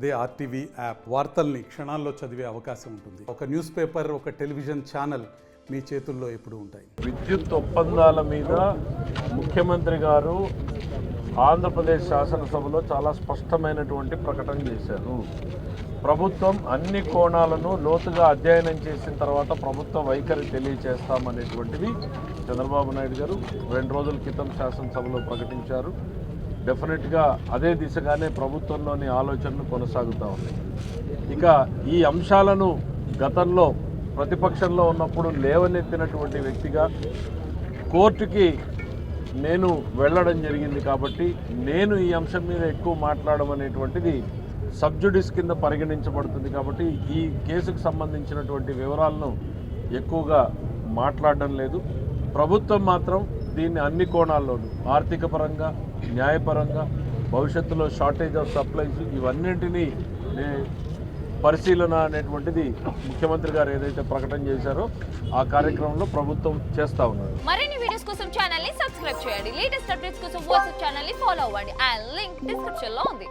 అదే RTV app వార్తల్ని క్షణాల్లో చదివే అవకాశం ఉంటుంది. ఒక న్యూస్ పేపర్, ఒక టెలివిజన్ ఛానల్ మీ చేతుల్లో ఎప్పుడూ ఉంటాయి. విద్యుత్ ఒప్పందాల మీద ముఖ్యమంత్రి గారు ఆంధ్రప్రదేశ్ శాసనసభలో చాలా స్పష్టమైనటువంటి ప్రకటన చేశారు. ప్రభుత్వం అన్ని కోణాలను లోతుగా అధ్యయనం చేసిన తర్వాత ప్రభుత్వ వైఖరి తెలియజేస్తామనేటువంటిది చంద్రబాబు నాయుడు గారు 2 రోజుల క్రితం శాసనసభలో ప్రకటించారు. డెఫినెట్గా అదే దిశగానే ప్రభుత్వంలోని ఆలోచనలు కొనసాగుతూ ఉన్నాయి. ఇక ఈ అంశాలను గతంలో ప్రతిపక్షంలో ఉన్నప్పుడు లేవనెత్తినటువంటి వ్యక్తిగా కోర్టుకి నేను వెళ్ళడం జరిగింది కాబట్టి నేను ఈ అంశం మీద ఎక్కువ మాట్లాడడం అనేటువంటిది సబ్జుడిస్ కింద పరిగణించబడుతుంది. కాబట్టి ఈ కేసుకు సంబంధించినటువంటి వివరాలను ఎక్కువగా మాట్లాడడం లేదు. ప్రభుత్వం మాత్రం దీన్ని అన్ని కోణాల్లోనూ ఆర్థిక పరంగా, న్యాయపరంగా, భవిష్యత్తులో షార్టేజ్ ఆఫ్ సప్లైస్ ఇవన్నింటినీ పరిశీలన అనేటువంటిది ముఖ్యమంత్రి గారు ఏదైతే ప్రకటన చేశారో ఆ కార్యక్రమంలో ప్రభుత్వం చేస్తా ఉన్నారు. మరిన్ని వీడియోస్ కోసం ఛానల్ ని సబ్స్క్రైబ్ చేయండి. లేటెస్ట్ అప్డేట్స్ కోసం వాట్సాప్ ఛానల్ ని ఫాలో అవ్వండి. ఆ లింక్ డిస్క్రిప్షన్ లో ఉంది.